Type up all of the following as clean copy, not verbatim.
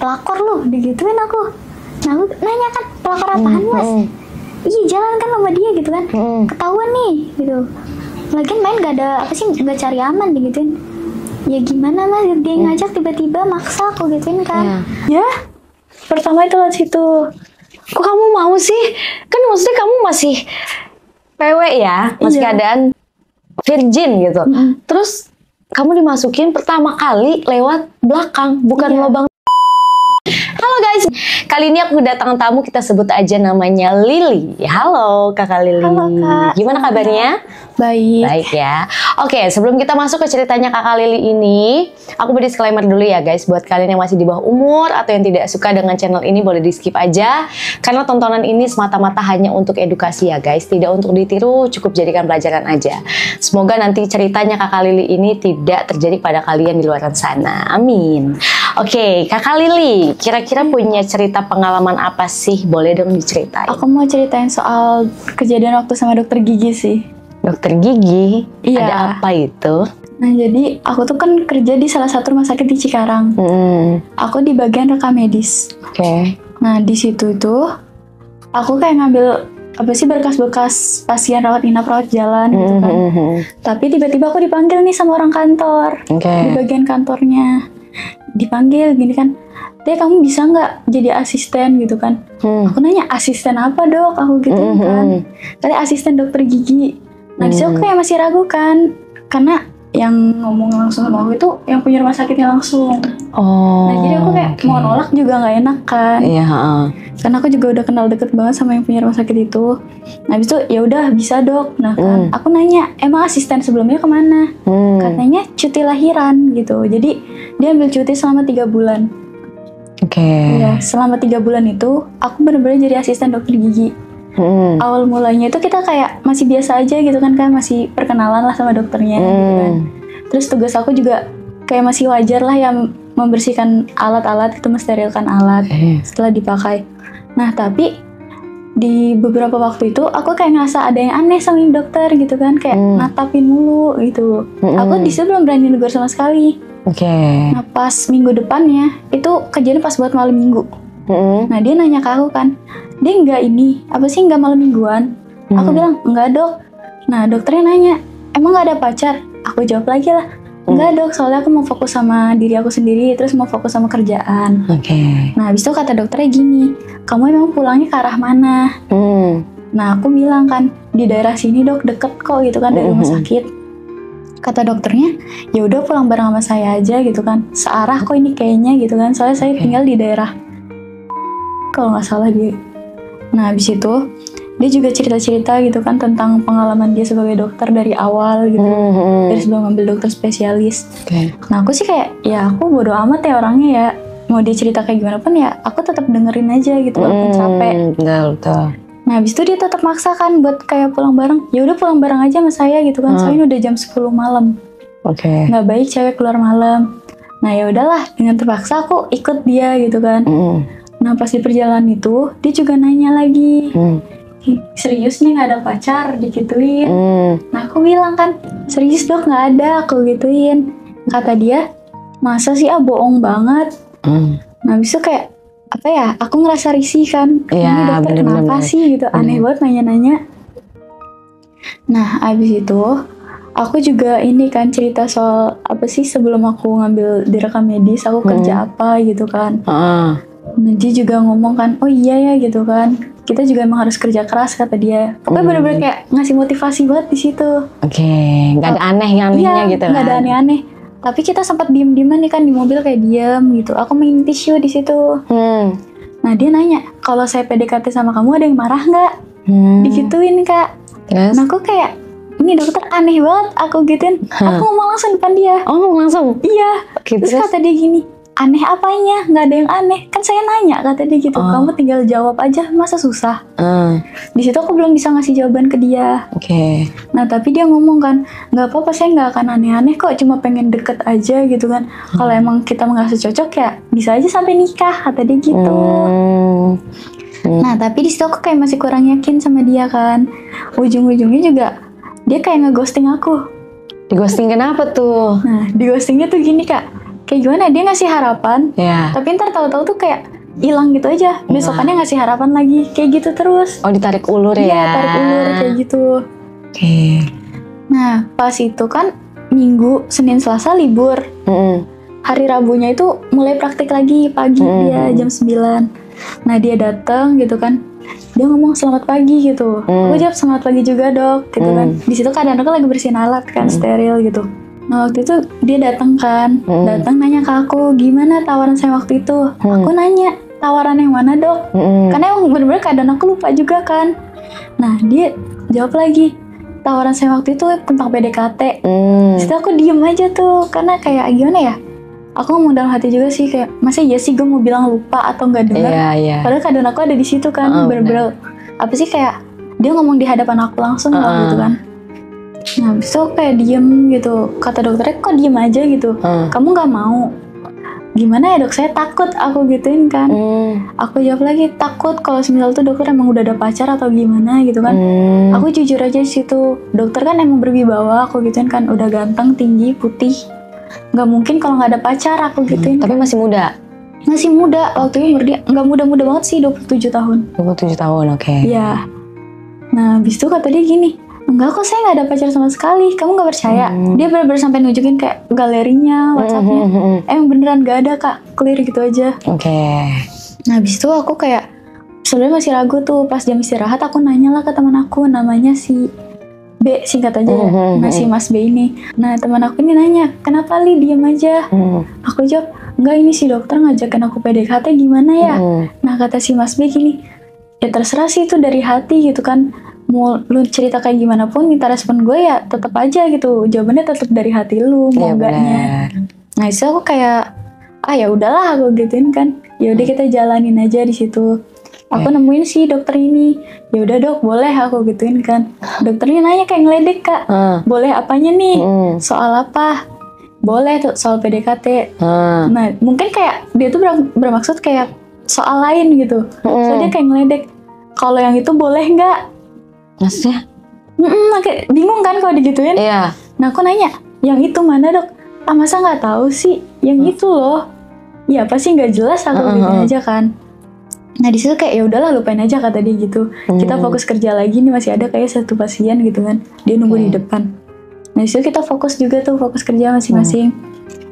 pelakor lu, digituin aku. Nah aku nanya kan, pelakor apaan mas? Iya jalan kan sama dia gitu kan, ketahuan nih gitu. Lagian main gak ada apa sih, gak cari aman digituin. Ya gimana mas, dia ngajak tiba-tiba maksa aku gituin kan. Ya, pertama itu lewat situ. Kok kamu mau sih? Kan maksudnya kamu masih PW ya, masih keadaan virgin gitu. Terus kamu dimasukin pertama kali lewat belakang, bukan lubang. Halo guys, kali ini aku kedatangan tamu, kita sebut aja namanya Lily. Halo Kakak Lily. Halo Kak. Gimana kabarnya? Baik. Baik ya. Oke, sebelum kita masuk ke ceritanya Kakak Lily ini, aku beri disclaimer dulu ya guys, buat kalian yang masih di bawah umur atau yang tidak suka dengan channel ini boleh di skip aja, karena tontonan ini semata-mata hanya untuk edukasi ya guys, tidak untuk ditiru, cukup jadikan pelajaran aja. Semoga nanti ceritanya Kakak Lily ini tidak terjadi pada kalian di luar sana. Amin. Oke, Kakak Lily, kira-kira punya cerita pengalaman apa sih? Boleh dong diceritain. Aku mau ceritain soal kejadian waktu sama dokter gigi sih. Dokter gigi? Iya. Ada apa itu? Nah jadi aku tuh kan kerja di salah satu rumah sakit di Cikarang. Aku di bagian rekam medis. Oke. Nah di situ itu aku kayak ngambil apa sih berkas-berkas pasien rawat inap, rawat jalan gitu kan. Tapi tiba-tiba aku dipanggil nih sama orang kantor di bagian kantornya. Dipanggil gini kan, "Deh kamu bisa nggak jadi asisten?" gitu kan. Aku nanya, "Asisten apa dok?" Aku gitu kan. Tadi asisten dokter gigi. Nah disitu aku kayak masih ragu kan, karena yang ngomong langsung sama aku itu yang punya rumah sakitnya langsung. Nah jadi aku kayak mau nolak juga nggak enak kan. Iya. Karena aku juga udah kenal deket banget sama yang punya rumah sakit itu. Nah habis itu ya udah bisa dok. Nah kan aku nanya, emang asisten sebelumnya kemana? Katanya cuti lahiran gitu. Jadi dia ambil cuti selama 3 bulan. Ya selama 3 bulan itu aku benar-benar jadi asisten dokter gigi. Awal mulanya itu kita kayak masih biasa aja gitu kan, masih perkenalan lah sama dokternya gitu kan. Terus tugas aku juga kayak masih wajar lah yang membersihkan alat-alat itu, mensterilkan alat setelah dipakai. Nah tapi di beberapa waktu itu aku kayak ngerasa ada yang aneh sama dokter gitu kan, kayak natapin mulu gitu. Aku di situ belum berani negur sama sekali. Nah pas minggu depannya itu kejadian pas buat malam minggu. Nah dia nanya ke aku kan, "Dia nggak malam mingguan?" Aku bilang, "Enggak dok." Nah dokternya nanya, "Emang nggak ada pacar?" Aku jawab lagi lah, "Enggak dok, soalnya aku mau fokus sama diri aku sendiri, terus mau fokus sama kerjaan." Nah habis itu kata dokternya gini, "Kamu emang pulangnya ke arah mana?" Nah aku bilang kan, "Di daerah sini dok, deket kok gitu kan dari rumah sakit." Kata dokternya, "Ya udah pulang bareng sama saya aja gitu kan, searah kok ini kayaknya gitu kan, soalnya saya tinggal di daerah kalau nggak salah dia." Nah habis itu dia juga cerita-cerita gitu kan tentang pengalaman dia sebagai dokter dari awal gitu, dari sebelum ngambil dokter spesialis. Nah aku sih kayak, ya aku bodo amat ya orangnya ya, mau dia cerita kayak gimana pun ya aku tetap dengerin aja gitu walaupun capek. Nah habis itu dia tetap maksa kan buat kayak pulang bareng. Ya udah pulang bareng aja sama saya gitu kan, soalnya udah jam 10 malam. Nggak baik cewek keluar malam. Nah ya udahlah, dengan terpaksa aku ikut dia gitu kan. Nah pas di perjalanan itu dia juga nanya lagi, "Serius nih nggak ada pacar?" digituin. Nah aku bilang kan, "Serius dok nggak ada," aku gituin. Kata dia, "Masa sih bohong banget." Nah abis itu kayak apa ya, aku ngerasa risih kan, ini dokter kenapa sih gitu, aneh banget nanya-nanya. Nah abis itu aku juga ini kan cerita soal apa sih sebelum aku ngambil di rekam medis aku kerja apa gitu kan. Nah dia juga ngomong kan, "Oh iya ya gitu kan, kita juga emang harus kerja keras," kata dia. Pokoknya bener-bener kayak ngasih motivasi banget di situ. Nggak ada aneh-anehnya gitu kan? Nggak ada aneh-aneh. Tapi kita sempat diem-dieman nih kan di mobil kayak diem gitu. Aku main tisu di situ. Nah dia nanya, "Kalau saya PDKT sama kamu ada yang marah nggak?" Digituin kak. Nah aku kayak, ini dokter aneh banget, aku gituin. Aku ngomong langsung depan dia. Oh ngomong langsung? Iya. Terus kata dia gini, "Aneh apanya? Nggak ada yang aneh. Kan saya nanya," kata dia gitu. "Kamu tinggal jawab aja, masa susah?" Di situ aku belum bisa ngasih jawaban ke dia. Nah tapi dia ngomong kan, "Nggak apa-apa, saya nggak akan aneh-aneh kok, cuma pengen deket aja gitu kan. Kalau emang kita ngerasa cocok ya bisa aja sampai nikah," kata dia gitu. Nah tapi di situ aku kayak masih kurang yakin sama dia kan. Ujung-ujungnya juga dia kayak ngeghosting aku. Di ghosting kenapa tuh? Nah di ghostingnya tuh gini kak, kayak gimana, dia ngasih harapan, Iya. tapi ntar tahu-tahu tuh kayak hilang gitu aja. Besokannya ngasih harapan lagi, kayak gitu terus. Oh, ditarik ulur ya? Iya, tarik ulur kayak gitu. Oke. Nah, pas itu kan Minggu, Senin, Selasa libur. Hari Rabunya itu mulai praktik lagi pagi dia jam 9. Nah, dia datang gitu kan. Dia ngomong selamat pagi gitu. Aku jawab selamat pagi juga, Dok, gitu kan. Di situ keadaan aku lagi bersihin alat kan, steril gitu. Nah, waktu itu dia datang kan. Datang nanya ke aku, "Gimana tawaran saya waktu itu?" Aku nanya, "Tawaran yang mana, Dok?" Karena emang bener-bener keadaan aku lupa juga kan. Nah, dia jawab lagi, "Tawaran saya waktu itu tentang PDKT." Di situ aku diem aja tuh, karena kayak gimana ya? Aku ngomong dalam hati juga sih kayak, masa iya sih gue mau bilang lupa atau nggak dengar? Iya. Padahal keadaan aku ada di situ kan, bener-bener apa sih kayak dia ngomong di hadapan aku langsung gitu kan. Nah, habis itu kayak diem gitu. Kata dokternya, "Kok diem aja gitu? Kamu nggak mau?" "Gimana ya, Dok? Saya takut," aku gituin kan. Aku jawab lagi, takut kalau semisal tuh dokter emang udah ada pacar atau gimana gitu kan. Aku jujur aja di situ. Dokter kan emang berwibawa, aku gituin kan, udah ganteng, tinggi, putih. Nggak mungkin kalau nggak ada pacar, aku gituin. Tapi masih muda? Masih muda, waktu itu umur dia nggak muda-muda banget sih, 27 tahun. 27 tahun, oke. Iya. Nah, habis itu kata dia gini, "Enggak kok, saya nggak ada pacar sama sekali, kamu nggak percaya?" Dia benar-benar sampai nunjukin kayak galerinya, WhatsApp-nya. Emang beneran nggak ada, Kak, clear gitu aja. Oke. Nah, habis itu aku kayak sebenarnya masih ragu tuh. Pas jam istirahat aku nanya lah ke teman aku, namanya si B, singkat aja ya. Nah, si Mas B ini. Nah, teman aku ini nanya, "Kenapa Li diem aja?" Aku jawab, "Enggak, ini si dokter ngajakin aku PDKT, gimana ya?" Nah, kata si Mas B gini, "Ya terserah sih, itu dari hati gitu kan. Mau lu cerita kayak gimana pun, minta respon gue ya tetap aja gitu. Jawabannya tetap dari hati lu, mau enggaknya." Nah, itu aku kayak, ya udahlah, aku gituin kan. Ya udah, kita jalanin aja di situ. Aku nemuin si dokter ini. "Ya udah, Dok, boleh," aku gituin kan. Dokternya nanya kayak ngeledek, Kak. "Boleh apanya nih? Soal apa?" "Boleh tuh, soal PDKT." Nah, mungkin kayak dia tuh bermaksud kayak soal lain gitu. Soalnya dia kayak ngeledek, "Kalau yang itu boleh nggak?" Maksudnya? Kayak bingung kan kalau digituin. Iya. Nah, aku nanya, "Yang itu mana, Dok?" Masa nggak tahu sih? Yang itu loh. Ya pasti nggak jelas, aku gituin aja kan. Nah, di situ kayak ya udahlah, lupain aja, kata dia gitu. Kita fokus kerja lagi nih, masih ada kayak satu pasien gitu kan. Dia nunggu di depan. Nah, di situ kita fokus juga tuh, fokus kerja masing-masing.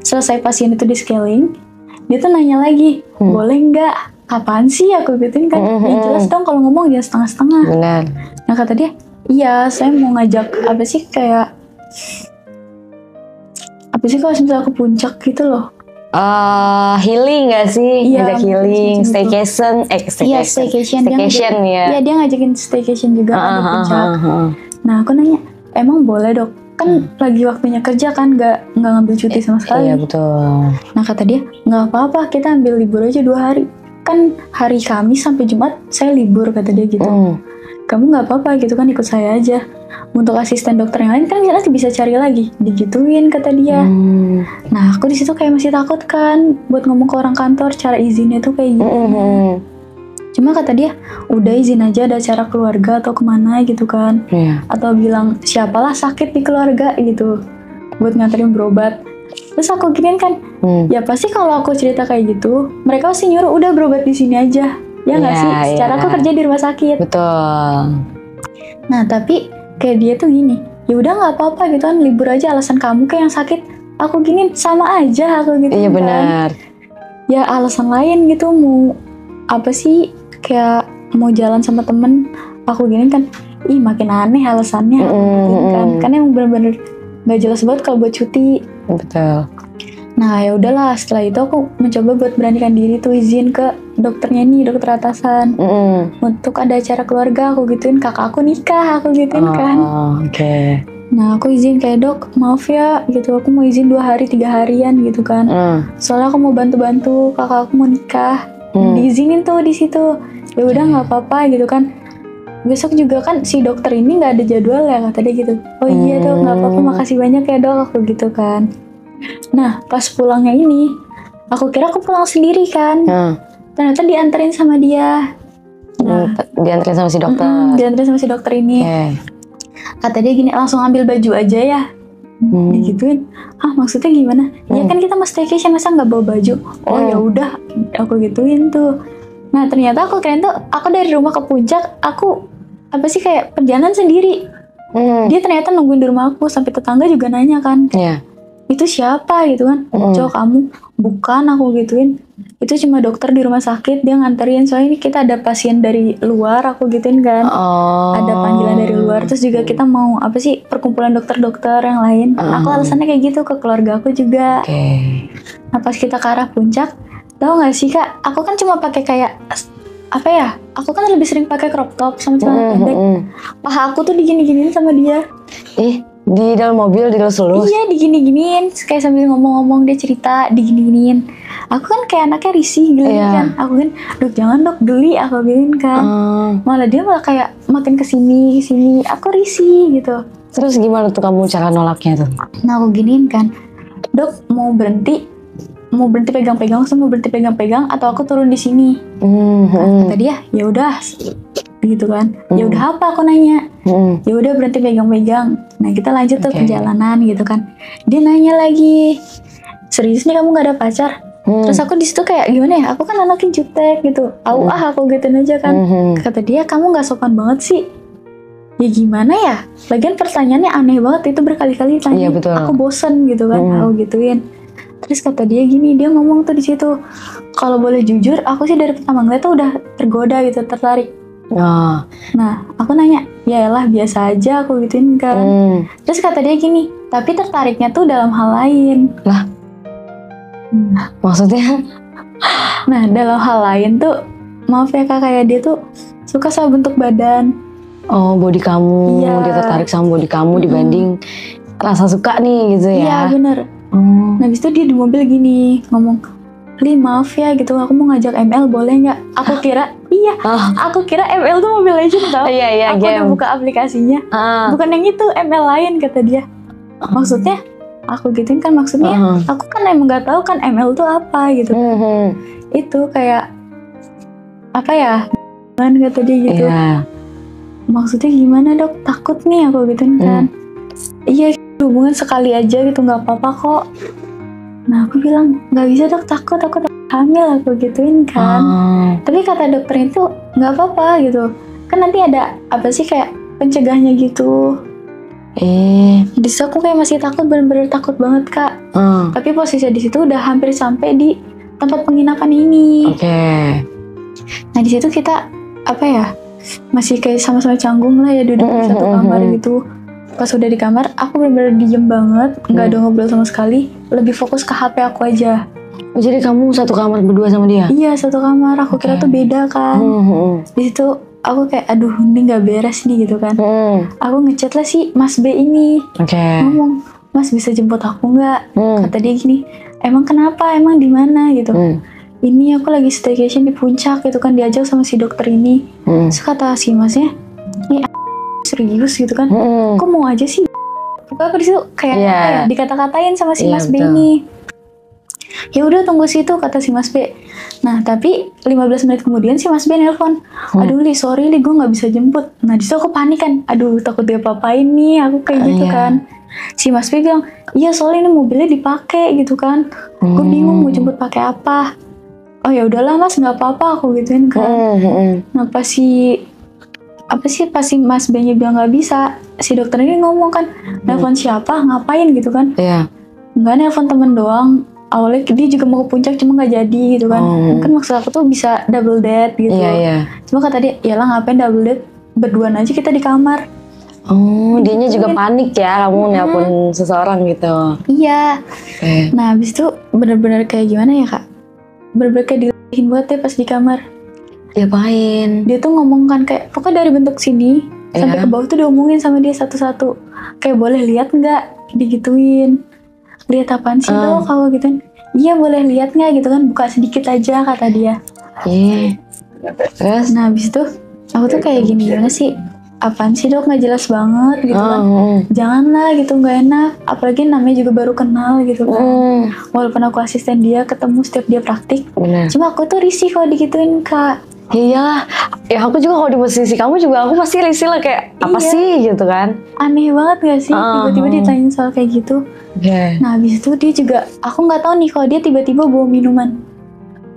Selesai pasien itu di scaling, dia tuh nanya lagi, "Boleh nggak?" "Apaan sih?" aku gituin kan. "Ya jelas dong, kalau ngomong ya setengah-setengah." Benar. Nah, kata dia, "Iya, saya mau ngajak apa sih kayak apa sih kalau misalnya ke puncak gitu loh." Healing gak sih? Iya, Ngajak healing, gitu. staycation. Iya, staycation ya. Iya, dia ngajakin staycation juga kan di puncak. Nah, aku nanya, "Emang boleh, Dok? Kan lagi waktunya kerja kan, nggak ngambil cuti sama sekali." Iya, betul. Nah, kata dia, "Nggak apa-apa, kita ambil libur aja 2 hari. Kan hari Kamis sampai Jumat saya libur," kata dia gitu. "Kamu nggak apa-apa gitu kan, ikut saya aja. Untuk asisten dokter yang lain kan nanti bisa cari lagi." Digituin kata dia. Nah, aku di situ kayak masih takut kan buat ngomong ke orang kantor cara izinnya tuh kayak gimana. Cuma kata dia, "Udah izin aja, ada acara keluarga atau kemana gitu kan. Atau bilang siapalah sakit di keluarga gitu buat nganterin berobat." Terus aku giniin kan, ya pasti kalau aku cerita kayak gitu, mereka pasti nyuruh udah berobat di sini aja. Ya nggak sih? Secara aku kerja di rumah sakit. Betul. Nah, tapi kayak dia tuh gini, "Ya udah nggak apa-apa gitu kan, libur aja, alasan kamu kayak yang sakit." Aku gini sama aja, aku gitu. Iya, kan. benar. Ya alasan lain gitu, mau apa sih, kayak mau jalan sama temen, aku gini kan, ih makin aneh alasannya, aku gituin kan. Karena emang bener-bener nggak jelas banget kalau buat cuti. Betul. Nah, ya udahlah, setelah itu aku mencoba buat beranikan diri tuh izin ke dokternya nih, dokter atasan. Untuk ada acara keluarga, aku gituin, kakak aku nikah, aku gituin kan. Oke. Nah, aku izin kayak, "Dok, maaf ya gitu, aku mau izin 2 hari 3 harian gitu kan. Soalnya aku mau bantu-bantu kakak aku mau nikah." Diizinin tuh di situ. Ya udah nggak apa-apa gitu kan. Besok juga kan si dokter ini nggak ada jadwal ya, kata dia gitu. "Oh iya, Dok, nggak apa-apa, makasih banyak ya, Dok," aku gitu kan. Nah, pas pulangnya ini, aku kira aku pulang sendiri kan. Ternyata dianterin sama dia. Nah, dianterin sama si dokter. Dianterin sama si dokter ini. Kata dia gini, "Langsung ambil baju aja ya." digituin. Maksudnya gimana? Ya kan kita mau staycation, masa nggak bawa baju? Oh ya udah, aku gituin tuh. Nah ternyata aku keren tuh, aku dari rumah ke puncak, aku apa sih kayak perjalanan sendiri. Dia ternyata nungguin di rumah aku, sampai tetangga juga nanya kan, itu siapa gitu kan? Cowok kamu? Bukan, aku gituin. Itu cuma dokter di rumah sakit, dia nganterin, soalnya ini kita ada pasien dari luar, aku gituin kan. Ada panggilan dari luar, terus juga kita mau apa sih, perkumpulan dokter-dokter yang lain. Aku alasannya kayak gitu ke keluarga aku juga. Nah pas kita ke arah puncak, tau gak sih kak, aku kan cuma pakai kayak apa ya, aku kan lebih sering pakai crop top sama celana pendek. Paha aku tuh digini-giniin sama dia. Di dalam mobil dilus-lus? Iya, digini-giniin, kayak sambil ngomong-ngomong dia cerita, digini-giniin. Aku kan kayak anaknya risih, geli kan. Aku kan, dok jangan dok, geli, aku giniin kan. Malah dia malah kayak makin kesini, aku risih gitu. Terus gimana tuh kamu cara nolaknya tuh? Nah aku giniin kan, dok mau berhenti pegang-pegang, mau berhenti pegang-pegang, atau aku turun di sini. Kata dia, ya udah, gitu kan. Ya udah apa, aku nanya. Ya udah berhenti pegang-pegang. Nah kita lanjut tuh perjalanan gitu kan. Dia nanya lagi, serius nih kamu gak ada pacar? Terus aku di situ kayak gimana ya? Aku kan anaknya jutek gitu. Aku gituin aja kan. Kata dia, kamu nggak sopan banget sih. Ya gimana ya? Lagian pertanyaannya aneh banget, itu berkali-kali tanya. Aku bosen gitu kan. Aku gituin. Terus kata dia gini, dia ngomong tuh di situ, kalau boleh jujur, aku sih dari pertama ngeliat tuh udah tergoda gitu, tertarik. Nah, aku nanya, ya elah biasa aja, aku gituin kan. Terus kata dia gini, tapi tertariknya tuh dalam hal lain. Lah? Maksudnya? Nah, dalam hal lain tuh, maaf ya kak, kayak dia tuh suka sama bentuk badan. Oh, body kamu, dia tertarik sama body kamu dibanding rasa suka nih gitu ya? Iya, bener. Nah, habis itu dia di mobil gini, ngomong, Li maaf ya gitu, aku mau ngajak ML boleh nggak? Aku kira, aku kira ML tuh Mobile Legends tau. Aku udah buka aplikasinya, bukan yang itu, ML lain kata dia. Maksudnya, aku gituin kan maksudnya, aku kan emang nggak tahu kan ML tuh apa gitu. Itu kayak apa ya? Kan kata dia gitu. Maksudnya gimana dok? Takut nih aku gituin kan. Iya, hubungan sekali aja gitu, nggak apa-apa kok. Nah aku bilang nggak bisa dok, takut hamil, aku gituin kan. Tapi kata dokter itu nggak apa-apa gitu, kan nanti ada apa sih kayak pencegahnya gitu. Di situ aku kayak masih takut, bener-bener takut banget kak. Tapi posisi di situ udah hampir sampai di tempat penginapan ini. Nah di situ kita apa ya, masih kayak sama-sama canggung lah ya, duduk di satu kamar gitu. Pas udah di kamar, aku bener-bener diem banget, nggak ada ngobrol sama sekali, lebih fokus ke HP aku aja. Jadi kamu satu kamar berdua sama dia? Iya, satu kamar. Aku kira tuh beda kan. Di situ aku kayak, aduh ini nggak beres nih gitu kan. Aku ngechat lah si Mas B ini, ngomong, Mas bisa jemput aku nggak? Kata dia gini, emang kenapa? Emang di mana gitu? Ini aku lagi staycation di puncak gitu kan, diajak sama si dokter ini. Terus kata si Masnya, ini serius gitu kan, kok mau aja sih? Pokoknya aku disitu kayak dikata-katain sama si Mas B ini. Ya udah tunggu situ kata si Mas B. Nah tapi 15 menit kemudian si Mas B nelpon, aduh Li sorry Li, gue nggak bisa jemput. Nah disitu aku panik kan, aduh takut dia apa-apain nih, aku kayak gitu kan. Si Mas B bilang, iya soalnya ini mobilnya dipakai gitu kan, gue bingung mau jemput pakai apa. Oh ya udahlah Mas, nggak apa-apa, aku gituin kan. Nah pas si Mas B-nya bilang nggak bisa, si dokter ini ngomong kan, nelfon siapa, ngapain gitu kan? Nggak, nelfon temen doang. Awalnya dia juga mau ke puncak, cuma nggak jadi gitu kan. Kan maksud aku tuh bisa double date gitu. Cuma kata dia, yalah ngapain double date, berduaan aja kita di kamar. Dianya juga panik ya, kamu nelpon seseorang gitu. Iya. Nah habis itu bener-bener kayak gimana ya kak? Bener-bener kayak dilehin banget ya pas di kamar. Diapain? Dia tuh ngomong kan kayak, pokoknya dari bentuk sini sampai ke bawah tuh diomongin sama dia satu-satu. Kayak boleh lihat nggak? Digituin. Lihat apaan sih dok kalau gituin? Iya boleh lihat nggak gitu kan? Buka sedikit aja kata dia. Terus? Nah habis itu aku tuh kayak gimana sih? Apaan sih dok, nggak jelas banget gitu kan? Janganlah gitu, nggak enak. Apalagi namanya juga baru kenal gitu kan. Walaupun aku asisten dia, ketemu setiap dia praktik. Cuma aku tuh risih kalau digituin kak. Ya iyalah, ya aku juga kalau di posisi kamu juga aku pasti risih lah kayak apa Iya. sih gitu kan. Aneh banget gak sih tiba-tiba ditanyain soal kayak gitu. Oke. Nah habis itu dia juga, aku nggak tahu nih kalau dia tiba-tiba bawa minuman.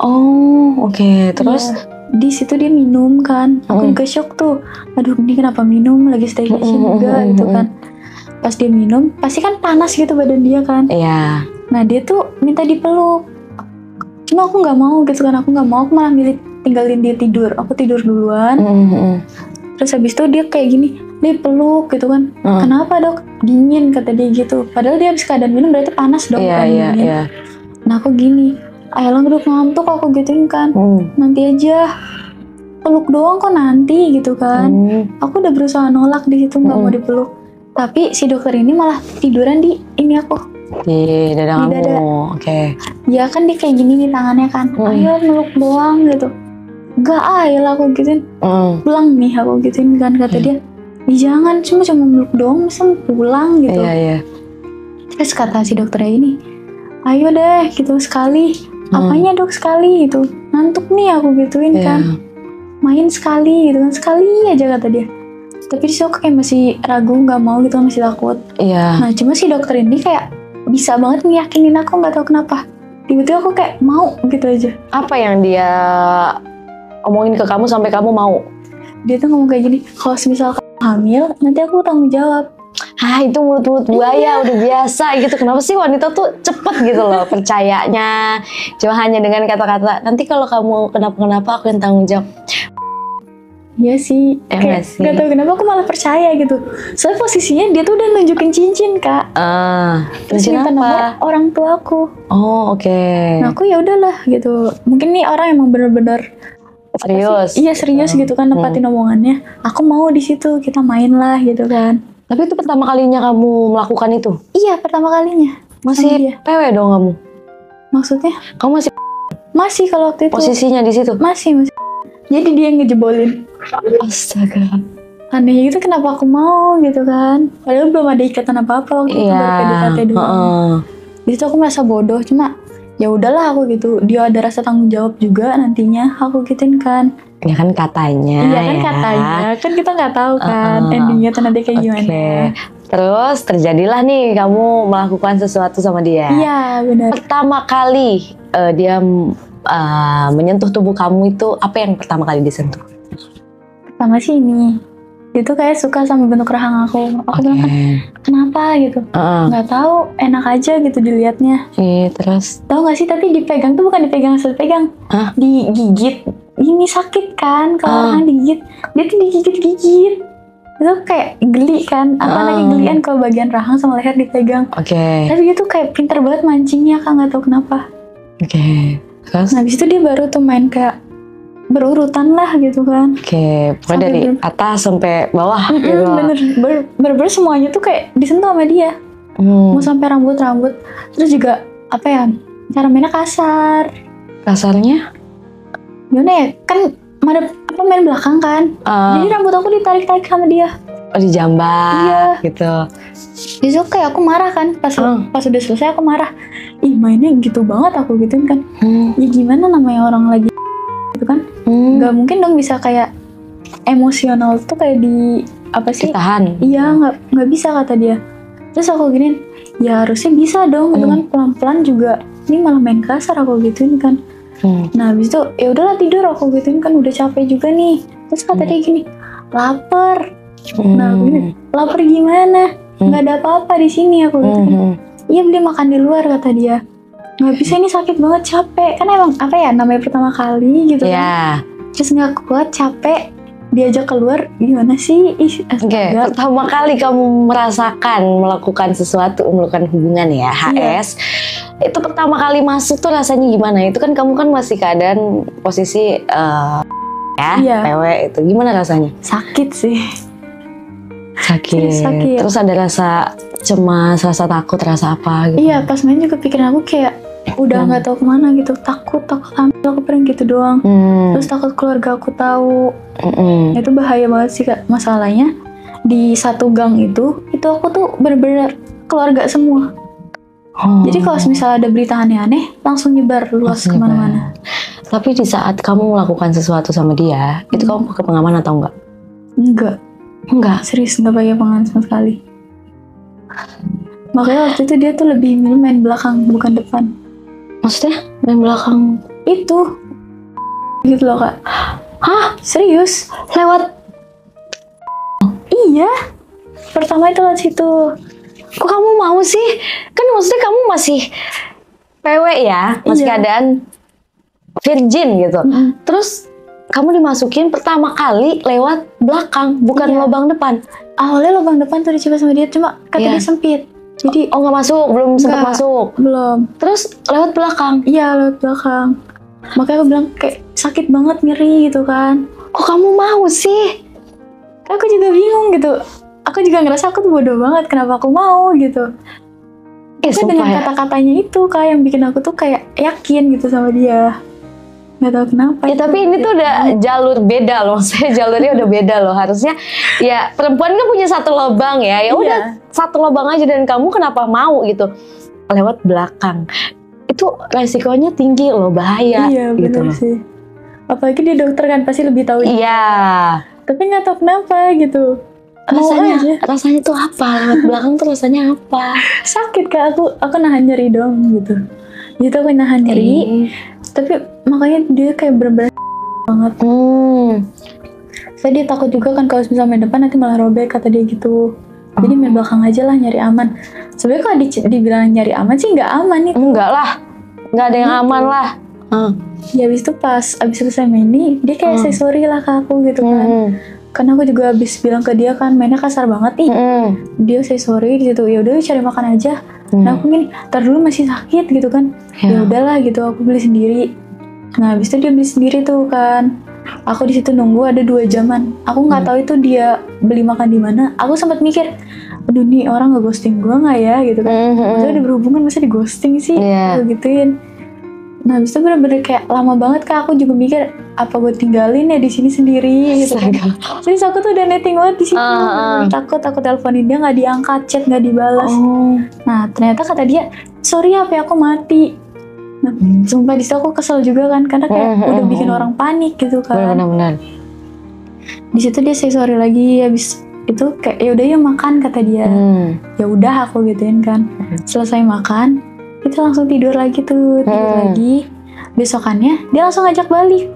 Oh, oke. Terus Iya. Di situ dia minum kan, aku juga shock tuh. Aduh ini kenapa minum, lagi staycation juga gitu kan. Pas dia minum, pasti kan panas gitu badan dia kan. iya. Nah dia tuh minta dipeluk. Cuma aku nggak mau gitu kan, aku nggak mau, aku malah milih tinggalin dia tidur. Aku tidur duluan. Terus habis itu dia kayak gini, dia peluk gitu kan. Kenapa dok? Dingin kata dia gitu. Padahal dia habis keadaan minum berarti panas dong. Iya, kan, iya, dingin. iya. Nah aku gini, ayolah duduk ngantuk, aku gituin kan. Nanti aja, peluk doang kok nanti gitu kan. Aku udah berusaha nolak di situ, nggak mau dipeluk. Tapi si dokter ini malah tiduran di ini aku. Di dada Di dada. kamu. Oke. Ya kan dia kayak gini nih tangannya kan. Ayo meluk doang gitu. Gak ayolah aku gituin. Pulang nih aku gituin kan, kata dia. Jangan, cuma meluk doang, masa mau pulang gitu. Iya, iya. Terus kata si dokternya ini, ayo deh gitu sekali. Apanya dok sekali gitu. Ngantuk nih aku gituin kan. Main sekali gitu kan, sekali aja kata dia. Tapi disitu aku kayak masih ragu, gak mau gitu, masih takut. Iya. Nah cuma si dokter ini kayak bisa banget ngeyakinin aku, gak tahu kenapa. Tiba-tiba aku kayak mau gitu aja. Apa yang dia omongin ke kamu sampai kamu mau? Dia tuh ngomong kayak gini, kalau misal kamu hamil, nanti aku tanggung jawab. Itu mulut-mulut buaya udah biasa gitu. Kenapa sih wanita tuh cepet gitu loh percayanya? Cuma hanya dengan kata-kata, nanti kalau kamu kenapa-kenapa aku yang tanggung jawab. Iya sih, kayak gak tau kenapa aku malah percaya gitu. Soalnya posisinya dia tuh udah nunjukin cincin kak. Terus minta nomor orang tua aku. Oh oke. Nah aku ya udahlah gitu. Mungkin nih orang emang bener-bener serius. Iya serius gitu kan, nempatin omongannya. Aku mau di situ, kita main lah gitu kan. Tapi itu pertama kalinya kamu melakukan itu? Iya pertama kalinya. Masih PW dong kamu? Maksudnya? Kamu masih kalau waktu itu. Posisinya di situ? Masih. Jadi dia yang ngejebolin. Astaga. Aneh gitu, kenapa aku mau gitu kan. Padahal belum ada ikatan apa-apa waktu itu, baru PDKT doang. Di situ aku merasa bodoh, cuma ya udahlah aku gitu. Dia ada rasa tanggung jawab juga nantinya, aku gituin kan. Ya kan katanya. Iya kan katanya, kan kita nggak tahu kan endingnya tuh nanti kayak gimana. Terus terjadilah nih kamu melakukan sesuatu sama dia. Iya benar. Pertama kali dia menyentuh tubuh kamu itu apa yang pertama kali disentuh? Pertama sih ini, dia tuh kayak suka sama bentuk rahang aku. Aku bilang kan, kenapa gitu? Nggak tahu, enak aja gitu dilihatnya. Terus? Tahu nggak sih? Tapi dipegang tuh bukan dipegang asal pegang, digigit. Ini sakit kan kalau orang digigit. Dia tuh digigit-gigit. Itu kayak geli kan? Apalagi gelian kalau bagian rahang sama leher dipegang. Tapi dia tuh kayak pinter banget mancingnya, kan nggak tahu kenapa. Terus? Nah, habis itu dia baru tuh main kayak berurutan lah gitu kan. Pokoknya dari atas sampai bawah gitu. Bener-bener semuanya tuh kayak disentuh sama dia. Mau sampai rambut-rambut. Terus juga apa ya, cara mainnya kasar. Kasarnya? Gimana ya, kan main belakang kan. Jadi rambut aku ditarik-tarik sama dia. Dijambat gitu. Jadi kayak aku marah kan, pas udah selesai aku marah. Ih mainnya gitu banget aku gituin kan. Ya gimana namanya orang lagi gitu kan. Gak mungkin dong bisa kayak emosional tuh kayak di apa sih? Ditahan. Iya nggak bisa kata dia. Terus aku giniin, ya harusnya bisa dong gitu kan, pelan-pelan juga. Ini malah main kasar aku gituin kan. Nah habis itu ya udahlah tidur aku gituin kan, udah capek juga nih. Terus kata dia gini, lapar. Nah aku gini, lapar gimana? Nggak ada apa-apa di sini aku gituin. Iya beli makan di luar kata dia. Nggak bisa, ini sakit banget, capek. Kan emang apa ya, namanya pertama kali gitu kan. Terus nggak kuat, capek, diajak keluar, gimana sih? Pertama kali kamu merasakan melakukan sesuatu, melakukan hubungan ya, HS. Itu pertama kali masuk tuh rasanya gimana? Itu kan kamu kan masih keadaan posisi PW itu. Gimana rasanya? Sakit sih. Sakit. Terus ada rasa cemas, rasa takut, rasa apa gitu? Iya, pas main juga pikiran aku kayak udah nggak tahu kemana gitu. Takut hamil, aku pengen gitu doang. Terus takut keluarga aku tahu. Itu bahaya banget sih Kak. Masalahnya di satu gang itu aku tuh bener-bener keluarga semua. Jadi kalau misalnya ada berita aneh-aneh langsung nyebar luas kemana-mana. Tapi di saat kamu melakukan sesuatu sama dia, itu kamu pakai pengaman atau enggak? Enggak, serius enggak pakai pengaman sama sekali. Makanya waktu itu dia tuh lebih milih main belakang bukan depan. Maksudnya main belakang Itu gitu loh Kak. hah? Serius? Lewat Iya. Pertama itu lewat situ. kok kamu mau sih? Kan maksudnya kamu masih PW ya, masih Iya. keadaan virgin gitu. Terus kamu dimasukin pertama kali lewat belakang, bukan Iya. lubang depan. Awalnya lubang depan tuh dicoba sama dia, cuma katanya Iya. sempit. Jadi Oh nggak masuk, belum sempat Nggak. masuk. belum. Terus lewat belakang. Iya lewat belakang. Makanya aku bilang kayak sakit banget, nyeri gitu kan. Kok kamu mau sih? Aku juga bingung gitu. Aku juga ngerasa aku tuh bodoh banget, kenapa aku mau gitu. Tapi dengan Sumpah ya. kata-katanya itu Kak yang bikin aku tuh kayak yakin gitu sama dia. Nggak tahu kenapa. Ya tapi ini tuh udah jalur beda loh, maksudnya jalurnya udah beda loh. Harusnya ya perempuan kan punya satu lubang ya, ya udah Iya. satu lubang aja, dan kamu kenapa mau gitu lewat belakang? Itu resikonya tinggi loh, bahaya Iya gitu bener loh. sih. Apalagi dia dokter kan pasti lebih tahu. Iya, Tapi nggak tahu kenapa gitu. Mau aja. rasanya tuh apa? Lewat belakang tuh rasanya apa? Sakit Kak, aku nahan nyeri dong gitu. Gitu aku nahan nyeri. Tapi makanya dia kayak bener-bener banget. Saya dia takut juga kan kalau misalnya main depan nanti malah robek, kata dia gitu. Jadi main belakang aja lah, nyari aman. Sebenarnya kalau dibilang nyari aman sih nggak aman itu. Enggak lah, nggak ada yang aman lah. Ya abis itu abis selesai main ini, dia kayak say sorry lah ke aku gitu kan. Karena aku juga abis bilang ke dia kan mainnya kasar banget nih. Dia say sorry di situ. Ya udah cari makan aja. Nah aku gini, ntar dulu masih sakit gitu kan. Ya udahlah gitu, aku beli sendiri. Nah abis itu dia beli sendiri tuh kan. Aku di situ nunggu ada 2 jaman. Aku nggak tahu itu dia beli makan di mana. Aku sempat mikir, aduh nih orang nge-ghosting gue nggak ya gitu kan. Maksudnya udah berhubungan masa di ghosting sih. Iya. Aku gituin. Nah abis itu bener-bener kayak lama banget Kak. Aku juga mikir apa gue tinggalin ya di sini sendiri gitu kan. Terus aku tuh udah netting banget di situ. Takut aku teleponin dia nggak diangkat, chat nggak dibalas. Nah ternyata kata dia, sorry HP aku mati. Nah, sumpah di situ aku kesel juga kan, karena kayak udah bikin orang panik gitu kan. Benar-benar. Di situ dia say sorry lagi, habis itu kayak ya udah yuk makan kata dia. Ya udah aku gituin kan. Selesai makan, kita langsung tidur lagi tuh, tidur lagi. Besokannya dia langsung ngajak balik.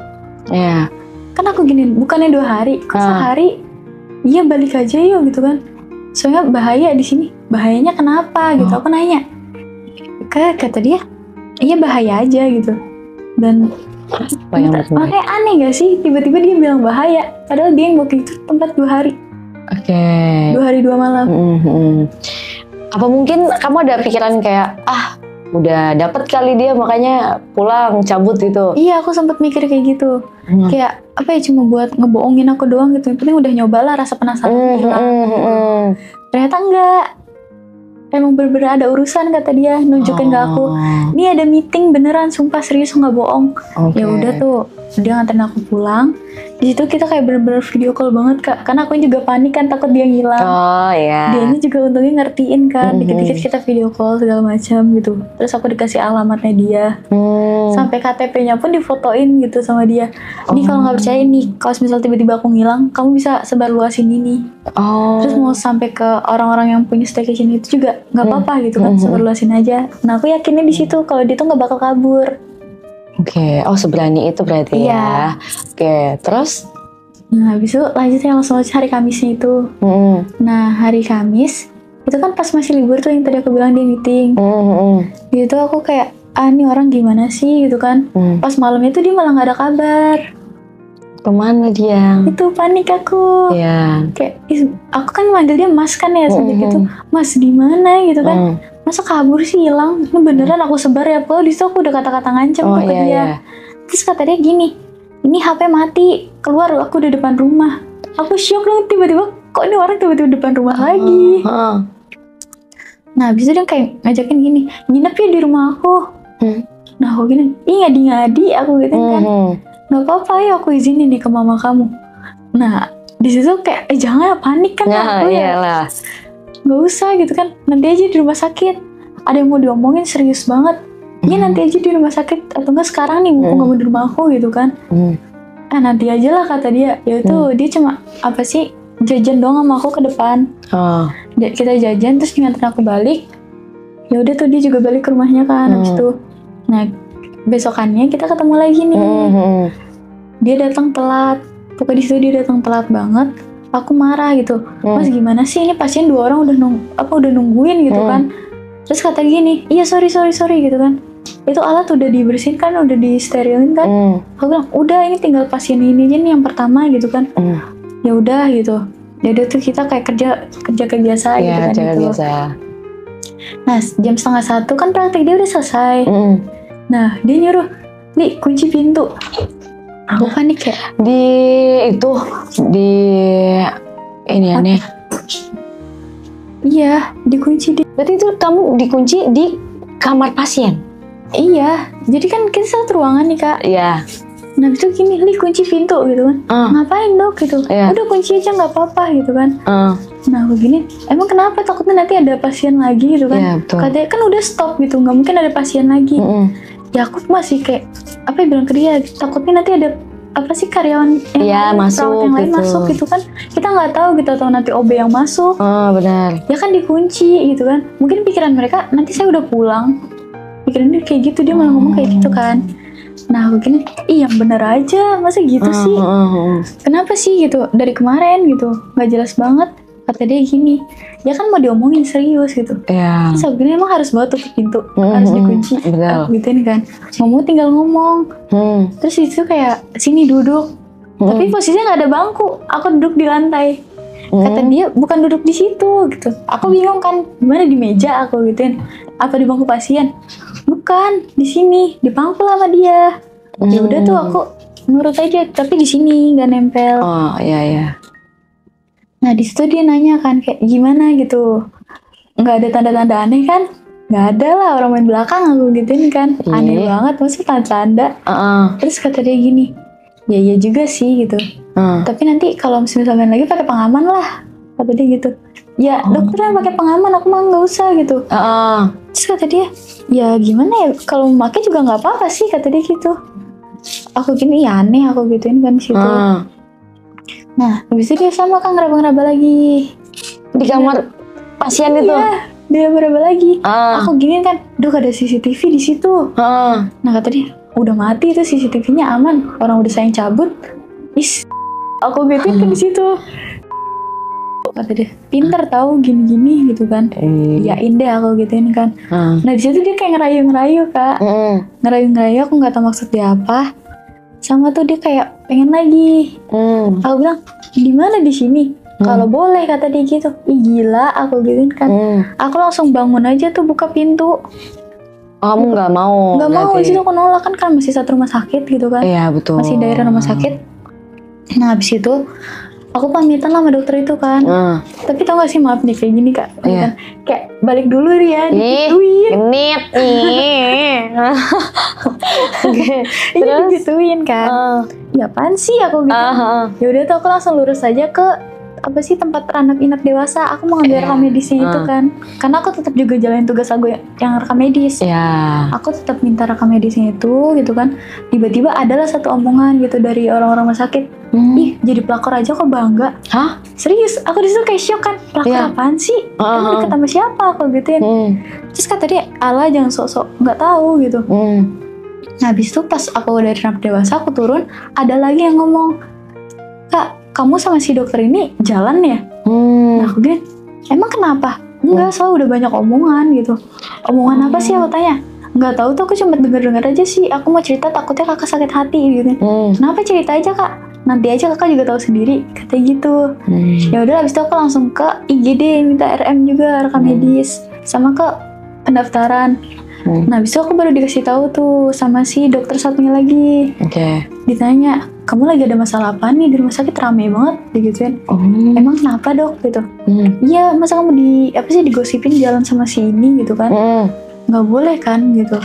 Iya. Kan aku gini, bukannya 2 hari, kok sehari? Iya balik aja yuk gitu kan. Soalnya bahaya di sini. Bahayanya kenapa gitu? Aku nanya. Kata dia, iya bahaya aja gitu. Dan makanya aneh gak sih tiba-tiba dia bilang bahaya, padahal dia yang waktu itu tempat 2 hari. Oke. 2 hari 2 malam. Apa mungkin kamu ada pikiran kayak udah dapet kali dia makanya pulang cabut gitu? Iya aku sempat mikir kayak gitu. Kayak apa ya, cuma buat ngebohongin aku doang gitu. Yang penting udah nyobalah rasa penasaran hilang. Ternyata enggak. Emang bener-bener ada urusan kata dia, nunjukin ke aku. Ini ada meeting beneran, sumpah serius nggak bohong. Ya udah tuh, dia nganterin aku pulang. Di situ kita kayak bener-bener video call banget Kak. Karena aku juga panik kan, takut dia ngilang. Oh iya. Dianya juga untungnya ngertiin kan, dikit-dikit kita video call segala macam gitu. Terus aku dikasih alamatnya dia. Sampai KTP-nya pun difotoin gitu sama dia. Ini kalau nggak percaya nih, kalau misal tiba-tiba aku ngilang, kamu bisa sebar luasin ini. Terus mau sampai ke orang-orang yang punya staycation itu juga nggak apa-apa gitu kan, sebar luasin aja. Nah aku yakinnya di situ kalau dia tuh nggak bakal kabur. Oke. Oh seberani itu berarti ya. Oke. Terus? Nah habis itu lanjutnya langsung hari Kamisnya itu. Nah hari Kamis itu kan pas masih libur tuh yang tadi aku bilang dia meeting. Gitu aku kayak ini orang gimana sih gitu kan. Pas malamnya tuh dia malah nggak ada kabar. Kemana dia? Itu panik aku. Iya. Kayak aku kan manggil dia Mas kan ya sampai gitu. Mas di mana gitu kan. Masa kabur sih hilang? Ini beneran aku sebar ya. Kalau di situ aku udah kata-kata ngancam tuh ke dia. Iya. Terus kata dia gini, ini HP mati, keluar aku di depan rumah. Aku shock dong tiba-tiba, kok ini orang tiba-tiba depan rumah lagi. Nah abis itu dia kayak ngajakin gini, nginep ya di rumah aku. Nah aku gini, ngadi-ngadi aku gitu kan. Gak apa-apa ya aku izinin nih ke mama kamu. Nah di situ kayak jangan panik kan aku ya. Iyalah. Gak usah gitu kan, nanti aja di rumah sakit. Ada yang mau diomongin serius banget. Iya nanti aja di rumah sakit atau enggak sekarang nih mumpung kamu di rumah aku gitu kan. Nanti aja lah kata dia. Ya itu dia cuma apa sih jajan doang sama aku ke depan. Kita jajan terus nganterin aku balik. Ya udah tuh dia juga balik ke rumahnya kan habis itu. Nah besokannya kita ketemu lagi nih. Dia datang telat. Pokoknya di situ dia datang telat banget. Aku marah gitu. Mas gimana sih ini pasien 2 orang udah nungguin gitu kan. Terus kata gini, iya sorry gitu kan. Itu alat udah dibersihin kan, udah disterilin kan. Aku bilang, udah ini tinggal pasien ini aja nih yang pertama gitu kan. Ya udah gitu. Jadi tuh kita kayak kerja biasa gitu kan. Kerja biasa. Nah jam 12:30 kan praktek dia udah selesai. Nah dia nyuruh, Li kunci pintu. Aku panik kayak ini aneh. Iya, dikunci di. Berarti itu kamu dikunci di kamar pasien? Iya, jadi kan kita satu ruangan nih kak. Iya. Nah itu gini, Li kunci pintu gitu kan. Ngapain dok gitu? Udah kunci aja nggak apa-apa gitu kan. Nah aku gini, emang kenapa takutnya nanti ada pasien lagi gitu kan? Katanya kan udah stop gitu, nggak mungkin ada pasien lagi. Ya aku masih kayak apa bilang ke dia, takutnya nanti ada apa sih karyawan yang masuk yang lain masuk gitu kan, kita nggak tahu gitu atau nanti OB yang masuk. Benar Ya kan dikunci gitu kan, mungkin pikiran mereka nanti saya udah pulang, pikiran dia kayak gitu, dia malah ngomong kayak gitu kan. Nah aku gini, yang bener aja masa gitu sih, kenapa sih gitu dari kemarin gitu nggak jelas banget. Kata dia gini, ya kan mau diomongin serius gitu. Terus aku gini, emang harus banget tutup pintu, harus dikunci. Aku gituin kan, ngomong tinggal ngomong. Terus itu kayak sini duduk, tapi posisinya nggak ada bangku, aku duduk di lantai. Kata dia bukan duduk di situ gitu. Aku bingung kan, gimana di meja aku gituin, apa di bangku pasien? Bukan, di sini, di bangku lah sama dia. Ya udah tuh aku nurut aja, tapi di sini nggak nempel. Iya. Nah di situ dia nanya kan kayak gimana gitu, nggak ada tanda-tanda aneh kan? Nggak ada lah, orang main belakang aku gituin kan. Aneh banget maksudnya tanda-tanda. Terus kata dia gini, ya iya juga sih gitu. Tapi nanti kalau misalnya main lagi pakai pengaman lah, kata dia gitu. Ya dokter yang pakai pengaman, aku mah nggak usah gitu. Terus kata dia, ya gimana ya kalau memakai juga nggak apa-apa sih, kata dia gitu. Aku gini ya aneh aku gituin kan di situ. Nah, habis itu dia sama kan ngeraba-ngeraba lagi di kamar pasien itu. Iya, dia ngeraba lagi. Aku gini kan, dok ada CCTV di situ. Nah kata dia, udah mati itu CCTV-nya aman, orang udah sayang cabut. Aku gituin kan di situ. Kata dia, pinter tahu gini-gini gitu kan. Iyain deh aku gituin kan. Nah di situ dia kayak ngerayu-ngerayu kak. Ngerayu-ngerayu, aku nggak tahu maksud dia apa. Sama tuh dia kayak pengen lagi. Aku bilang, di mana di sini? Kalau boleh kata dia gitu. Ih gila aku gituin kan. Aku langsung bangun aja tuh buka pintu. Kamu nggak mau? Nggak mau, di situ aku nolak kan masih satu rumah sakit gitu kan. Iya betul. Masih daerah rumah sakit. Nah habis itu aku pamitan lah sama dokter itu kan. Tapi tau gak sih, maaf nih kayak gini kak. Kan? Kayak balik dulu ya. Genit. Iya digituin kan. Ya apaan sih aku gitu. Ya udah tuh aku langsung lurus aja ke apa sih tempat anak inap dewasa. Aku mau ngambil rekam medisnya itu kan. Karena aku tetap juga jalanin tugas aku yang rekam medis. Aku tetap minta rekam medisnya itu gitu kan. Tiba-tiba adalah satu omongan gitu dari orang-orang rumah sakit. Ih jadi pelakor aja kok bangga. Hah? Serius, aku disitu kayak shock kan. Pelakor apaan sih? Kamu deket sama siapa aku gituin. Terus kata dia, ala jangan sok-sok nggak tahu gitu. Nah habis itu pas aku dari anak dewasa aku turun, ada lagi yang ngomong, Kak kamu sama si dokter ini jalan ya? Nah aku gini, emang kenapa? Enggak, soalnya udah banyak omongan gitu. Omongan apa sih aku tanya? Nggak tahu tuh, aku cuma denger-denger aja sih. Aku mau cerita takutnya kakak sakit hati gitu. Kenapa, cerita aja kak, nanti aja kakak juga tahu sendiri, katanya gitu. Ya udah habis itu aku langsung ke IGD minta RM juga, rekam medis, sama ke pendaftaran. Nah habis itu aku baru dikasih tahu tuh sama si dokter satunya lagi. Ditanya, kamu lagi ada masalah apa nih di rumah sakit, rame banget digituin. Emang kenapa dok gitu? Iya, masa kamu digosipin jalan sama si ini gitu kan? Nggak boleh kan gitu.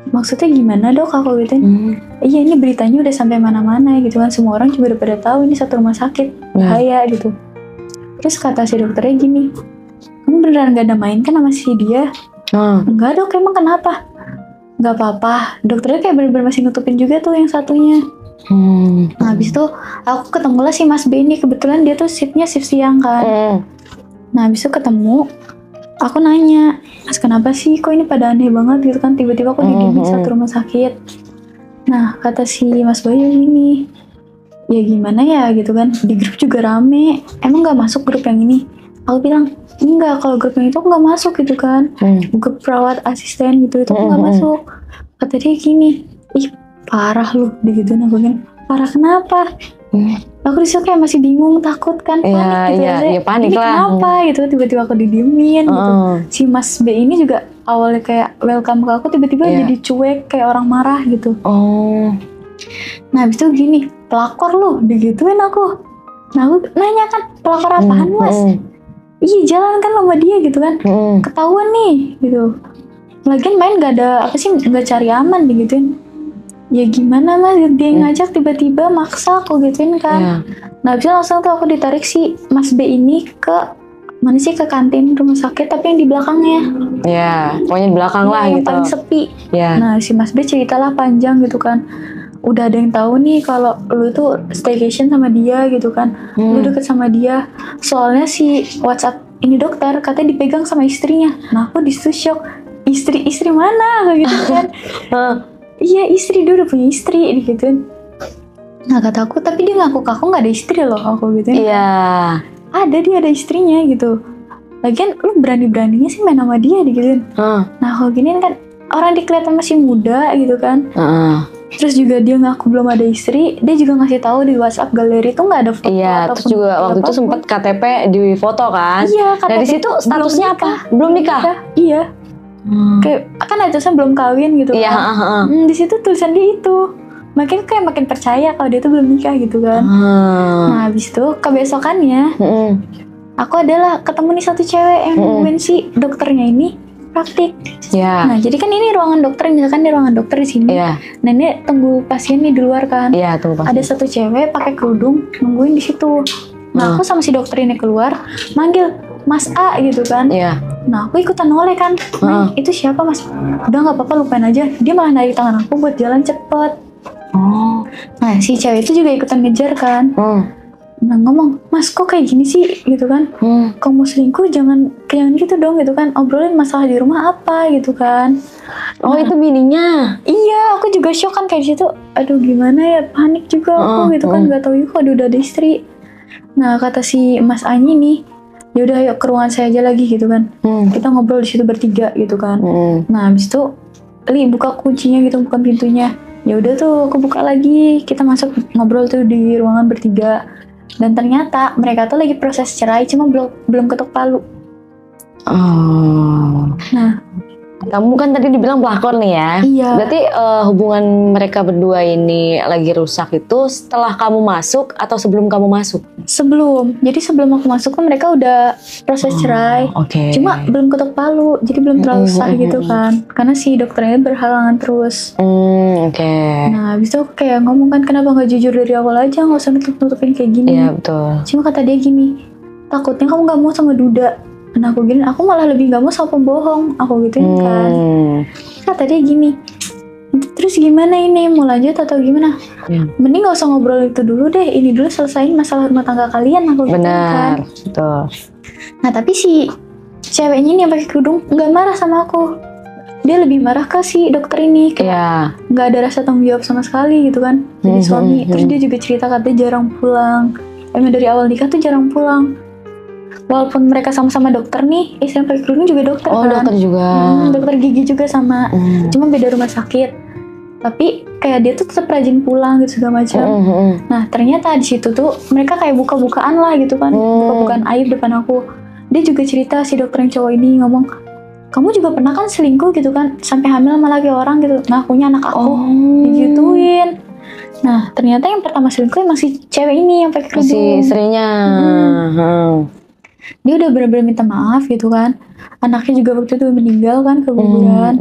Maksudnya gimana dok, aku gituin. Iya ini beritanya udah sampai mana-mana gitu kan, semua orang juga udah pada tahu ini satu rumah sakit, bahaya gitu. Terus kata si dokternya gini, kamu beneran gak ada main kan sama si dia? Enggak dok, emang kenapa? nggak apa-apa. Dokternya kayak bener-bener masih nutupin juga tuh yang satunya. Nah habis itu aku ketemu lah si Mas B ini, kebetulan dia tuh shiftnya shift siang kan. Nah habis itu ketemu, aku nanya, Mas kenapa sih kok ini pada aneh banget gitu kan, tiba-tiba aku didiemin satu rumah sakit. Nah kata si Mas Bayu ini, ya gimana ya gitu kan, di grup juga rame, emang nggak masuk grup yang ini? Aku bilang enggak, kalau grup yang itu nggak masuk gitu kan, grup perawat asisten gitu itu nggak masuk. Kata dia gini, ih parah lu, digituin. Aku bilang parah kenapa? Aku disitu kayak masih bingung, takut kan, panik gitu. Iya, panik ini lah. Kenapa gitu, tiba-tiba aku didiemin gitu. Si Mas B ini juga awalnya kayak welcome ke aku, tiba-tiba jadi cuek kayak orang marah gitu. Nah habis itu gini, pelakor lu, digituin aku. Nah aku nanya kan, pelakor apaan Mas? Iya jalan kan sama dia gitu kan, ketahuan nih gitu. Lagian main gak ada apa sih, gak cari aman digituin. Ya gimana Mas, dia ngajak tiba-tiba maksa aku gituin kan. Nah habis itu langsung tuh aku ditarik si Mas B ini ke mana sih, ke kantin rumah sakit tapi yang di belakangnya. Pokoknya di belakang lah yang gitu. paling sepi. Nah si Mas B ceritalah panjang gitu kan. Udah ada yang tahu nih kalau lu tuh staycation sama dia gitu kan, lu deket sama dia. Soalnya si WhatsApp ini dokter katanya dipegang sama istrinya. Nah aku disitu shock, istri mana kayak gitu kan. Iya istri, dia udah punya istri gitu. Nah kata aku, tapi dia ngaku nggak ada istri loh, aku gitu. Ada, dia ada istrinya gitu. Lagian lu berani-beraninya sih main sama dia digituin. Nah kalau giniin kan orang kelihatan masih muda gitu kan. Terus juga dia ngaku belum ada istri, dia juga ngasih tahu di WhatsApp galeri tuh nggak ada foto. Terus juga waktu itu sempat KTP di foto kan. KTP. Dari situ statusnya apa? Belum nikah? Iya. Kayak kan ada tulisan belum kawin gitu kan. Di situ tulisan dia itu. Makanya kayak makin percaya kalau dia tuh belum nikah gitu kan. Nah habis itu kebesokannya aku adalah ketemu nih satu cewek yang nungguin si dokternya ini praktik. Nah jadi kan ini ruangan dokter, misalkan di ruangan dokter di sini. Nah ini tunggu pasien nih di luar kan. Tunggu pasien. Ada satu cewek pakai kerudung nungguin di situ. Nah aku sama si dokter ini keluar, manggil Mas A gitu kan. Nah aku ikutan noleh kan. Itu siapa Mas? Udah nggak apa-apa, lupain aja. Dia malah narik tangan aku buat jalan cepet. Nah si cewek itu juga ikutan ngejar kan. Nah ngomong, Mas kok kayak gini sih gitu kan. Kamu selingkuh jangan gitu dong gitu kan. Obrolin masalah di rumah apa gitu kan. Itu bininya. Iya, aku juga shock kan kayak situ. Aduh gimana ya, panik juga aku gitu kan. Gak tahu juga udah ada istri. Nah kata si Mas Anyi nih, ya udah ayo ke ruangan saya aja lagi gitu kan. Kita ngobrol di situ bertiga gitu kan. Nah habis itu Li buka kuncinya gitu, bukan pintunya. Ya udah tuh aku buka lagi, kita masuk ngobrol tuh di ruangan bertiga. Dan ternyata mereka tuh lagi proses cerai, cuma belum ketok palu. Nah kamu kan tadi dibilang pelakor nih ya. Berarti hubungan mereka berdua ini lagi rusak itu setelah kamu masuk atau sebelum kamu masuk? Sebelum. Jadi sebelum aku masuk kan mereka udah proses cerai. Cuma belum ketok palu, jadi belum terlalu sah gitu kan. Karena si dokternya berhalangan terus. Nah habis itu aku kayak ngomong kan, kenapa gak jujur dari awal aja, gak usah nutup-nutupin kayak gini. Betul. Cuma kata dia gini, takutnya kamu gak mau sama Duda. Nah aku gini, aku malah lebih gak mau sama pembohong, aku gituin kan. Kata dia gini, terus gimana ini, mau lanjut atau gimana? Mending gak usah ngobrol itu dulu deh, ini dulu selesain masalah rumah tangga kalian, aku gituin kan. Betul. Nah tapi si ceweknya ini yang pakai kerudung gak marah sama aku. Dia lebih marah ke si dokter ini, kayak gak ada rasa tanggung jawab sama sekali gitu kan. Jadi suami, terus dia juga cerita katanya jarang pulang. Emang dari awal nikah tuh jarang pulang. Walaupun mereka sama-sama dokter nih, istri yang pakai kerudung juga dokter kan. Dokter juga. Dokter gigi juga sama. Cuma beda rumah sakit. Tapi kayak dia tuh tetap rajin pulang gitu segala macam. Nah ternyata di situ tuh mereka kayak buka-bukaan lah gitu kan, buka-bukaan aib depan aku. Dia juga cerita, si dokter yang cowok ini ngomong, kamu juga pernah kan selingkuh gitu kan, sampai hamil sama lagi orang gitu, ngakunya anak aku, digituin. Nah ternyata yang pertama selingkuh emang si cewek ini yang pakai kerudung. Si istrinya. Dia udah benar-benar minta maaf gitu kan. Anaknya juga waktu itu meninggal kan, keguguran.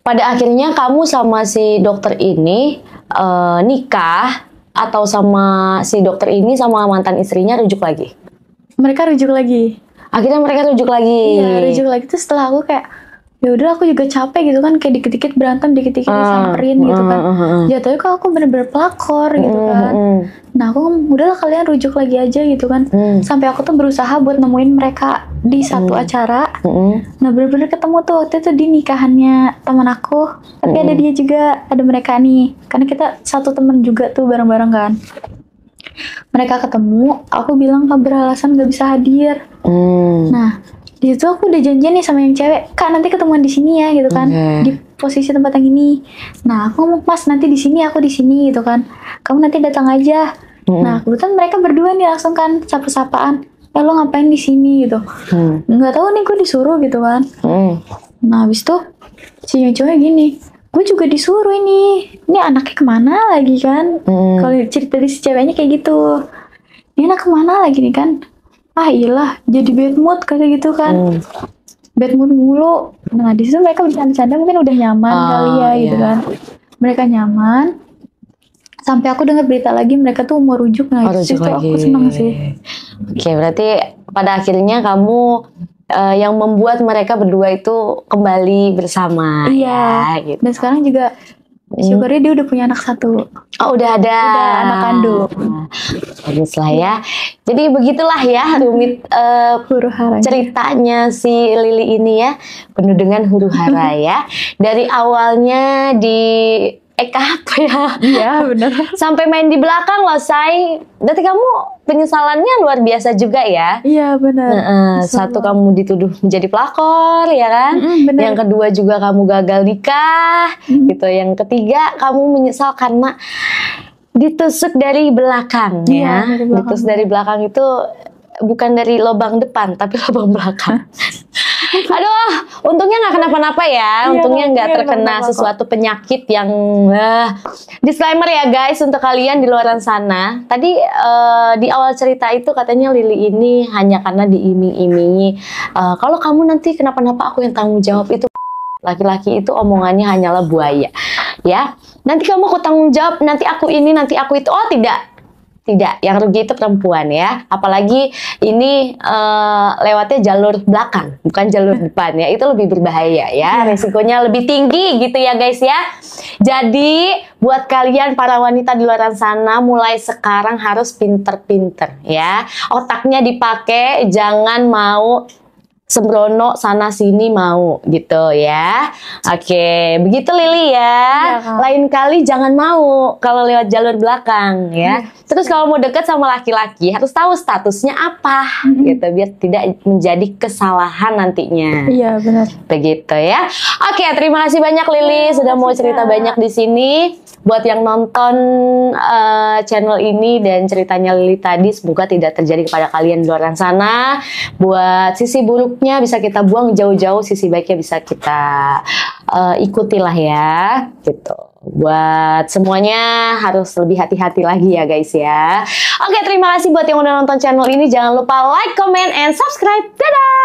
Pada akhirnya kamu sama si dokter ini nikah, atau sama si dokter ini sama mantan istrinya rujuk lagi? Mereka rujuk lagi. Akhirnya mereka rujuk lagi. Iya, rujuk lagi tuh setelah aku kayak ya udah aku juga capek gitu kan, kayak dikit-dikit berantem, dikit-dikit disamperin gitu kan. Jatuhnya kok aku bener-bener pelakor gitu kan. Nah aku ngomong, udahlah kalian rujuk lagi aja gitu kan. Sampai aku tuh berusaha buat nemuin mereka di satu acara. Nah bener-bener ketemu tuh waktu itu di nikahannya teman aku. Tapi ada dia juga, ada mereka nih. Karena kita satu temen juga tuh bareng-bareng kan. Mereka ketemu, aku bilang Kak beralasan gak bisa hadir. Nah di situ aku udah janjian nih sama yang cewek, Kak nanti ketemuan di sini ya gitu kan, di posisi tempat yang ini. Nah aku ngomong, Mas nanti di sini, aku di sini gitu kan, kamu nanti datang aja. Nah kebetulan mereka berdua nih langsung kan sapa-sapaan, lo ngapain di sini gitu. Nggak tahu nih gue disuruh gitu kan. Nah habis itu si yang cewek gini, gue juga disuruh ini anaknya kemana lagi kan. Kalau cerita dari si ceweknya kayak gitu, ini anak kemana lagi nih kan. Ah iyalah jadi bad mood kayak gitu kan. Bad mood mulu. Nah di situ mereka bercanda-canda mungkin udah nyaman kali ya gitu kan. Mereka nyaman. Sampai aku dengar berita lagi mereka tuh mau rujuk. Nah itu aku seneng sih. Oke, berarti pada akhirnya kamu yang membuat mereka berdua itu kembali bersama. Iya ya, gitu. Dan sekarang juga syukurnya dia udah punya anak satu. Oh udah ada. Udah anak kandung. Bagus lah ya. Jadi begitulah ya rumit ceritanya si Lily ini ya, penuh dengan huru hara ya. Dari awalnya di apa ya? Iya benar. Sampai main di belakang loh, Say. Berarti kamu penyesalannya luar biasa juga ya? Iya benar. Satu kamu dituduh menjadi pelakor ya kan? Yang kedua juga kamu gagal nikah gitu. Yang ketiga kamu menyesal karena ditusuk dari belakang ya. Ditusuk dari belakang itu bukan dari lubang depan tapi lubang belakang. Aduh, untungnya nggak kenapa-napa ya. Untungnya nggak terkena sesuatu penyakit yang disclaimer ya guys untuk kalian di luar sana. Tadi di awal cerita itu katanya Lily ini hanya karena diiming-imingi. Kalau kamu nanti kenapa-napa aku yang tanggung jawab itu. Laki-laki itu omongannya hanyalah buaya. Ya, nanti kamu aku tanggung jawab, nanti aku ini, nanti aku itu. Oh tidak. Tidak, yang rugi itu perempuan ya. Apalagi ini lewatnya jalur belakang, bukan jalur depan ya. Itu lebih berbahaya ya. Resikonya lebih tinggi gitu ya guys ya. Jadi buat kalian para wanita di luar sana, mulai sekarang harus pinter-pinter ya. Otaknya dipakai, jangan mau sembrono sana sini mau gitu ya. Oke, begitu Lily ya. Lain kali jangan mau kalau lewat jalur belakang ya. Terus kalau mau deket sama laki-laki harus tahu statusnya apa gitu biar tidak menjadi kesalahan nantinya. Iya benar. Begitu ya. Oke, terima kasih banyak Lily sudah mau cerita banyak di sini. Buat yang nonton channel ini dan ceritanya Lily tadi, semoga tidak terjadi kepada kalian di luar sana. Buat sisi buruknya bisa kita buang jauh-jauh, sisi baiknya bisa kita ikutilah ya, gitu. Buat semuanya harus lebih hati-hati lagi ya guys ya. Oke, terima kasih buat yang udah nonton channel ini. Jangan lupa like, comment, and subscribe. Dadah!